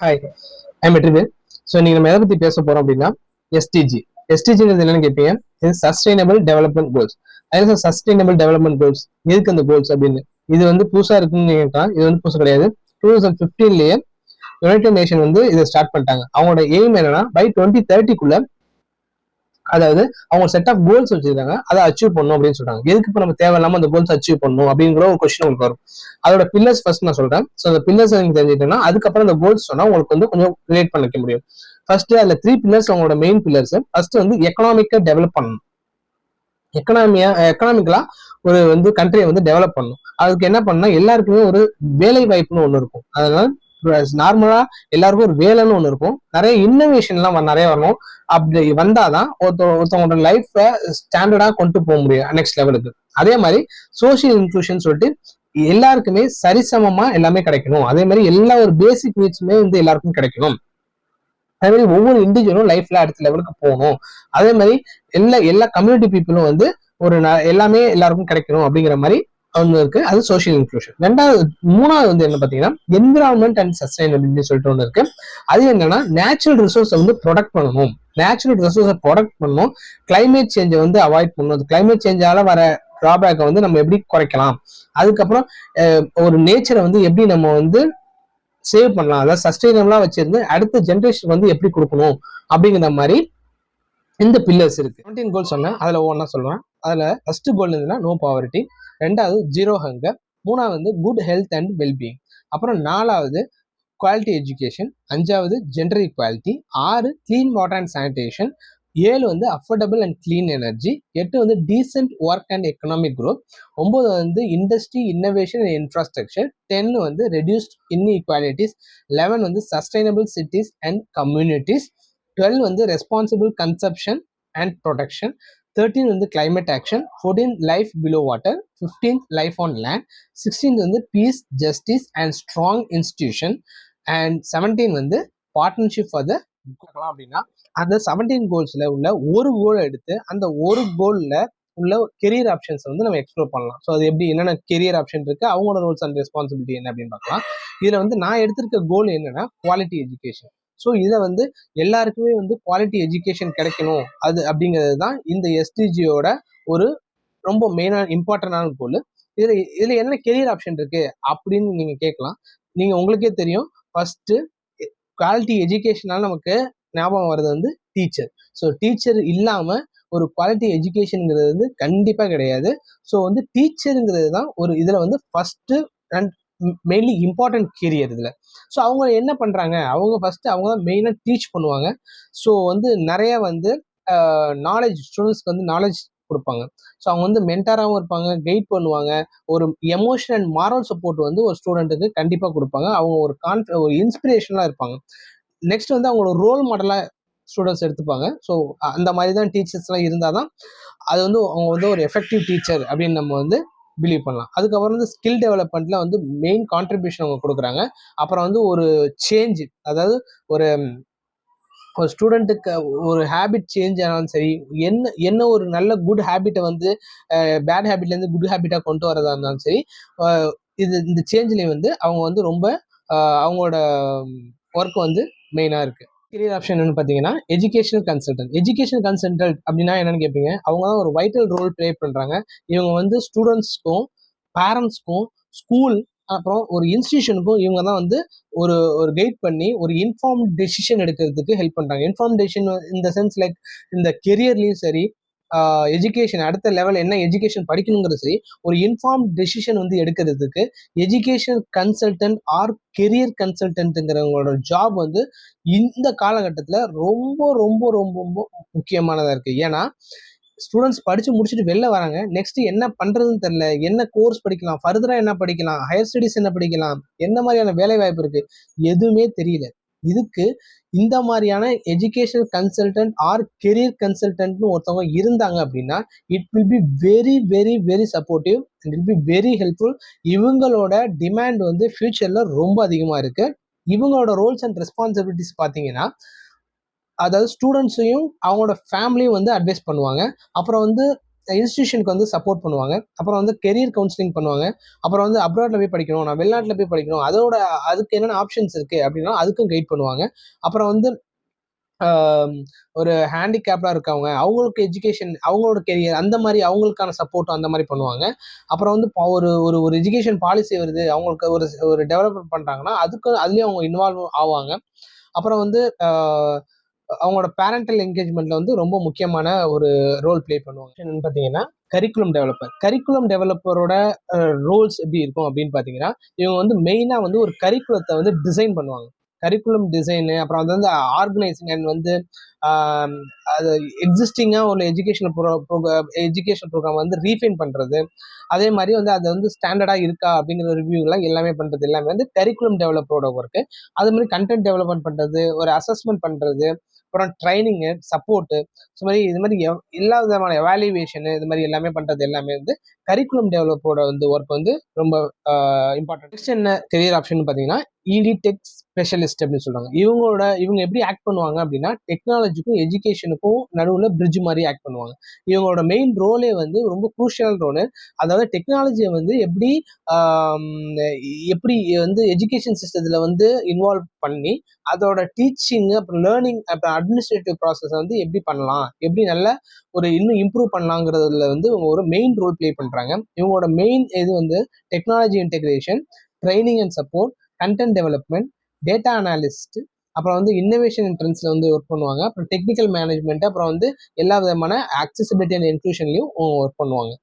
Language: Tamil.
Hi, I'm Vetrivel. ஸோ நீங்கள் நம்ம எதை பற்றி பேச போகிறோம் அப்படின்னா எஸ்டிஜி. எஸ்டிஜிங்கிறது என்னன்னு கேட்பீங்க. இது சஸ்டைனபிள் டெவலப்மெண்ட் கோல்ஸ். அது சஸ்டைனபிள் டெவலப்மெண்ட் கோல்ஸ் எதுக்கு அந்த கோல்ஸ் அப்படின்னு இது வந்து புதுசாக இருக்குன்னு கேட்கலாம். இது வந்து புதுசு கிடையாது. 2015 யுனைடெட் நேஷன் வந்து இதை ஸ்டார்ட் பண்ணிட்டாங்க. அவங்களோட எய்ம் என்னன்னா பை 2030 அதாவது அவங்க செட் ஆஃப் கோல்ஸ் வச்சிருக்காங்க, அதை அச்சீவ் பண்ணணும் அப்படின்னு சொல்றாங்க. எதுக்கு இப்போ நம்ம தேவையில்லாம அந்த கோல்ஸ் அச்சீவ் பண்ணணும் அப்படிங்கிற ஒரு கொஸ்டின் உங்களுக்கு வரும். அதோட பில்லர்ஸ் ஃபர்ஸ்ட் நான் சொல்றேன். ஸோ அந்த பில்லர்ஸ் நீங்க தெரிஞ்சுட்டீங்கன்னா அதுக்கப்புறம் அந்த கோல்ஸ் சொன்னா உங்களுக்கு வந்து கொஞ்சம் ரிலேட் பண்ணிக்க முடியும். ஃபர்ஸ்ட் அதுல 3 பில்லர்ஸ் அவங்களோட மெயின் பில்லர்ஸ். ஃபர்ஸ்ட் வந்து எக்கனாமிக்கா டெவலப் பண்ணணும். எக்கனாமிக்கலா ஒரு வந்து கண்ட்ரியை வந்து டெவலப் பண்ணணும். அதுக்கு என்ன பண்ணா எல்லாருக்குமே ஒரு வேலை வாய்ப்புன்னு ஒண்ணு இருக்கும். அதனால நார்மலா எல்லாருக்கும் ஒரு வேலைன்னு ஒண்ணு இருக்கும். நிறைய இன்னோவேஷன் எல்லாம் நிறைய வரணும். அப்படி வந்தாதான் ஒருத்தவங்களோட லைஃப ஸ்டாண்டர்டா கொண்டு போக முடியும் நெக்ஸ்ட் லெவலுக்கு. அதே மாதிரி சோசியல் இன்க்ளூஷன் சொல்லிட்டு எல்லாருக்குமே சரிசமமா எல்லாமே கிடைக்கணும். அதே மாதிரி எல்லா ஒரு பேசிக் நீட்ஸுமே வந்து எல்லாருக்கும் கிடைக்கணும். அதே மாதிரி ஒவ்வொரு இண்டிவிஜுவலும் லைஃப்ல அடுத்த லெவலுக்கு போகணும். அதே மாதிரி எல்லா கம்யூனிட்டி பீப்புளும் வந்து ஒரு எல்லாமே எல்லாருக்கும் கிடைக்கணும் அப்படிங்கிற மாதிரி ஒன்று இருக்கு. அது சோசியல் இன்க்ளூஷன். மூணாவது வந்து என்ன பாத்தீங்கன்னா என்விரான்மெண்ட் அண்ட் சஸ்டைனபிலிட்டி சொல்லிட்டு ஒன்று இருக்கு. அது என்னன்னா நேச்சுரல் ரிசோர்ஸை வந்து ப்ரொடக்ட் பண்ணணும். நேச்சுரல் ரிசோர்ஸை ப்ரொடக்ட் பண்ணணும். கிளைமேட் சேஞ்சை வந்து அவாய்ட் பண்ணணும். கிளைமேட் சேஞ்சால வர டிராபேக்கை வந்து நம்ம எப்படி குறைக்கலாம். அதுக்கப்புறம் ஒரு நேச்சரை வந்து எப்படி நம்ம வந்து சேவ் பண்ணலாம், அதாவது சஸ்டைனபிளா வச்சிருந்து அடுத்த ஜென்ரேஷன் வந்து எப்படி கொடுக்கணும் அப்படிங்கிற மாதிரி இந்த பில்லர்ஸ் இருக்கு. 17 கோல் சொன்னேன், அதுல ஒவ்வொன்றா சொல்லுவேன். அதுல ஃபர்ஸ்ட் கோல் என்னன்னா நோ பாவர்ட்டி, ரெண்டாவது ஜீரோ ஹங்கர், மூணாவது வந்து குட் ஹெல்த் அண்ட் வெல்பீயிங், அப்புறம் நாலாவது குவாலிட்டி எஜுகேஷன், அஞ்சாவது gender equality, 6 clean water and sanitation, 7 வந்து அஃபோர்டபுள் அண்ட் கிளீன் எனர்ஜி, 8 வந்து decent work and economic growth, 9 வந்து இண்டஸ்ட்ரி இன்னோவேஷன் அண்ட் இன்ஃப்ராஸ்ட்ரக்சர், 10 வந்து ரெடியூஸ்ட் இன்இக்வாலிட்டிஸ், 11 வந்து சஸ்டைனபிள் சிட்டிஸ் அண்ட் கம்யூனிட்டிஸ், 12 வந்து ரெஸ்பான்சிபிள் கன்சப்ஷன் அண்ட் ப்ரொடக்ஷன், 13 வந்து climate action, 14 life below water, 15 life on land, 16 வந்து piece justice and strong institution, and 17 வந்து பார்ட்னர்ஷிப் ஃபார் த அப்படின்னா அந்த 17 கோல்ஸ்ல உள்ள ஒரு கோல் எடுத்து அந்த ஒரு கோல்ல உள்ள கெரியர் ஆப்ஷன்ஸ் வந்து நம்ம எக்ஸ்ப்ளோர் பண்ணலாம். ஸோ அது எப்படி என்னென்ன கெரியர் ஆப்ஷன் இருக்கு, அவங்களோட ரோல்ஸ் அண்ட் ரெஸ்பான்சிபிலிட்டி என்ன அப்படின்னு பார்க்கலாம். இதுல வந்து நான் எடுத்திருக்க கோல் என்னன்னா குவாலிட்டி எஜுகேஷன். ஸோ இதை வந்து எல்லாருக்குமே வந்து குவாலிட்டி எஜுகேஷன் கிடைக்கணும் அது அப்படிங்கிறது தான் இந்த எஸ்டிஜியோட ஒரு ரொம்ப மெயினான இம்பார்ட்டன்டான கோல். இதுல என்ன கெரியர் ஆப்ஷன் இருக்கு அப்படின்னு நீங்க கேட்கலாம். நீங்க உங்களுக்கே தெரியும், ஃபர்ஸ்ட் குவாலிட்டி எஜுகேஷனால நமக்கு ஞாபகம் வர்றது வந்து டீச்சர். ஸோ டீச்சர் இல்லாம ஒரு குவாலிட்டி எஜுகேஷனுங்கிறது வந்து கண்டிப்பா கிடையாது. ஸோ வந்து டீச்சருங்கிறது தான் ஒரு இதுல வந்து first and mainly important career இதுல. ஸோ அவங்க என்ன பண்றாங்க, அவங்க ஃபர்ஸ்ட் அவங்க தான் மெயினா டீச் பண்ணுவாங்க. ஸோ வந்து நிறைய வந்து நாலேஜ் ஸ்டூடெண்ட்ஸ்க்கு வந்து நாலேஜ் கொடுப்பாங்க. ஸோ அவங்க வந்து மென்டாராகவும் இருப்பாங்க, கைட் பண்ணுவாங்க. ஒரு எமோஷனல் அண்ட் மாரல் சப்போர்ட் வந்து ஒரு ஸ்டூடெண்ட்டுக்கு கண்டிப்பாக கொடுப்பாங்க. அவங்க ஒரு இன்ஸ்பிரேஷனாக இருப்பாங்க. நெக்ஸ்ட் வந்து அவங்களோட ரோல் மாடலாக ஸ்டூடெண்ட்ஸ் எடுத்துப்பாங்க. ஸோ அந்த மாதிரி தான் டீச்சர்ஸ்லாம் இருந்தால் தான் அது வந்து அவங்க வந்து ஒரு எஃபெக்டிவ் டீச்சர் அப்படின்னு நம்ம வந்து பிலீவ் பண்ணலாம். அதுக்கப்புறம் வந்து ஸ்கில் டெவலப்மெண்ட்ல வந்து மெயின் கான்ட்ரிபியூஷன் அவங்க கொடுக்குறாங்க. அப்புறம் வந்து ஒரு சேஞ்ச், அதாவது ஒரு ஒரு ஸ்டூடெண்ட்டுக்கு ஒரு ஹேபிட் சேஞ்ச் ஆனாலும் சரி, என்ன ஒரு நல்ல குட் ஹேபிட்டை வந்து பேட் ஹேபிட்லேருந்து குட் ஹேபிட்டாக கொண்டு வரதா இருந்தாலும் சரி, இந்த சேஞ்சிலே வந்து அவங்க வந்து ரொம்ப அவங்களோட ஒர்க் வந்து மெயினாக இருக்கு. கெரியர் ஆப்ஷன் என்னன்னு பார்த்தீங்கன்னா எஜுகேஷனல் கன்சல்டன்ட். எஜுகேஷனல் கன்சல்டன்ட் அப்படின்னா என்னன்னு கேட்பீங்க. அவங்க தான் ஒரு வைட்டல் ரோல் ப்ளே பண்ணுறாங்க. இவங்க வந்து ஸ்டூடெண்ட்ஸ்க்கும் பேரண்ட்ஸ்க்கும் ஸ்கூல் அப்புறம் ஒரு இன்ஸ்டிடியூஷனுக்கும் இவங்க தான் வந்து ஒரு ஒரு கைட் பண்ணி ஒரு இன்ஃபார்ம் டெசிஷன் எடுக்கிறதுக்கு ஹெல்ப் பண்றாங்க. இன்ஃபார்ம் டெசிஷன் இந்த சென்ஸ் லைக் இந்த கெரியர்லயும் சரி, எஜுகேஷன் அடுத்த லெவல் என்ன எஜுகேஷன் படிக்கணுங்கிறது சரி, ஒரு இன்ஃபார்ம் டெசிஷன் வந்து எடுக்கிறதுக்கு எஜுகேஷன் கன்சல்டன்ட் ஆர் கெரியர் கன்சல்டன்ட்ங்கிறவங்களோட ஜாப் வந்து இந்த காலகட்டத்தில் ரொம்ப ரொம்ப ரொம்ப ரொம்ப முக்கியமானதாக இருக்கு. ஏன்னா ஸ்டூடெண்ட்ஸ் படிச்சு முடிச்சுட்டு வெளில வராங்க, நெக்ஸ்ட் என்ன பண்றதுன்னு தெரியல, என்ன கோர்ஸ் படிக்கலாம், ஃபர்தரா என்ன படிக்கலாம், ஹையர் ஸ்டடிஸ் என்ன படிக்கலாம், என்ன மாதிரியான வேலை வாய்ப்பு இருக்கு, எதுவுமே தெரியல. இதுக்கு இந்த மாதிரியான எஜுகேஷனல் கன்சல்டன்ட் ஆர் கெரியர் கன்சல்டன்ட்னு ஒருத்தவங்க இருந்தாங்க அப்படின்னா it will be very very very supportive and will be very helpful. இவங்களோட டிமாண்ட் வந்து ஃபியூச்சர்ல ரொம்ப அதிகமா இருக்கு. இவங்களோட ரோல்ஸ் அண்ட் ரெஸ்பான்சிபிலிட்டிஸ் பார்த்தீங்கன்னா, அதாவது ஸ்டூடெண்ட்ஸையும் அவங்களோட ஃபேமிலியும் வந்து அட்வைஸ் பண்ணுவாங்க. அப்புறம் வந்து இன்ஸ்டியூஷனுக்கு வந்து சப்போர்ட் பண்ணுவாங்க. அப்புறம் வந்து கெரியர் கவுன்சிலிங் பண்ணுவாங்க. அப்புறம் வந்து அப்ராட்ல போய் படிக்கணும், நான் வெளிநாட்டுல போய் படிக்கணும், அதுக்கு என்னென்ன ஆப்ஷன்ஸ் இருக்கு அப்படின்னா அதுக்கும் கைட் பண்ணுவாங்க. அப்புறம் வந்து ஒரு ஹேண்டிகேப்டா இருக்கவங்க, அவங்களுக்கு எஜுகேஷன், அவங்களோட கெரியர் அந்த மாதிரி அவங்களுக்கான சப்போர்ட் அந்த மாதிரி பண்ணுவாங்க. அப்புறம் வந்து ஒரு ஒரு ஒரு எஜுகேஷன் பாலிசி வருது, அவங்களுக்கு ஒரு ஒரு டெவலப்மெண்ட் பண்றாங்கன்னா அதுலயும் அவங்க இன்வால்வ் ஆவாங்க. அப்புறம் வந்து அவங்களோட பேரண்டல் என்கேஜ்மெண்ட்ல வந்து ரொம்ப முக்கியமான ஒரு ரோல் பிளே பண்ணுவாங்க. என்னன்னு பாத்தீங்கன்னா கரிக்குலம் டெவலப்பரோட ரோல்ஸ் எப்படி இருக்கும் அப்படின்னு பாத்தீங்கன்னா, இவங்க வந்து மெயினா வந்து ஒரு கரிக்குலத்தை வந்து டிசைன் பண்ணுவாங்க. கரிக்குலம் டிசைனு, அப்புறம் அது வந்து ஆர்கனைசிங் அண்ட் வந்து அது எக்ஸிஸ்டிங்கா ஒரு எஜுகேஷன் ப்ரோக்ராம் வந்து ரீஃபைன் பண்றது. அதே மாதிரி வந்து அது வந்து ஸ்டாண்டர்டா இருக்கா அப்படிங்கிற ரிவ்யூலாம் எல்லாமே பண்றது எல்லாமே வந்து கரிக்குலம் டெவலப்பரோட ஒர்க்கு. அது மாதிரி கண்டென்ட் டெவலப்மெண்ட் பண்றது, ஒரு அசஸ்மெண்ட் பண்றது, அப்புறம் ட்ரைனிங்கு, சப்போர்ட்டு, இது மாதிரி எல்லா விதமான எவாலுவேஷனு, இது மாதிரி எல்லாமே பண்றது எல்லாமே வந்து கரிக்குலம் டெவலப்போட வந்து ஒர்க் வந்து ரொம்ப இம்பார்ட்டன்ட். நெக்ஸ்ட் என்ன கெரியர் ஆப்ஷன் பார்த்தீங்கன்னா, டெக் ஸ்பெஷலிஸ்ட் அப்படின்னு சொல்றாங்க. இவங்க எப்படி ஆக்ட் பண்ணுவாங்க அப்படின்னா, டெக்னாலஜிக்கும் எஜுகேஷனுக்கும் நடுவில் பிரிட்ஜ் மாதிரி ஆக்ட் பண்ணுவாங்க. இவங்களோட மெயின் ரோலே வந்து ரொம்ப குரூஷியல் ரோலு. அதாவது டெக்னாலஜியை வந்து எப்படி வந்து எஜுகேஷன் சிஸ்டத்துல வந்து இன்வால்வ் பண்ணி அதோட டீச்சிங், அப்புறம் லேர்னிங், அப்புறம் அட்மினிஸ்ட்ரேட்டிவ் ப்ராசஸ் வந்து எப்படி பண்ணலாம், எப்படி நல்ல ஒரு இன்னும் இம்ப்ரூவ் பண்ணலாங்கிறதுல வந்து இவங்க ஒரு மெயின் ரோல் பிளே பண்றாங்க. இவங்களோட மெயின் இது வந்து technology integration, training and support, content development, data analyst, அப்புறம் வந்து இன்னோவேஷன் அண்ட் ட்ரெண்ட்ஸ்ல வந்து ஒர்க் பண்ணுவாங்க. அப்புறம் டெக்னிக்கல் மேனேஜ்மெண்ட், அப்புறம் வந்து எல்லா விதமான அக்சசிபிலிட்டி அண்ட் இன்க்ளூஷன்லையும் ஒர்க் பண்ணுவாங்க.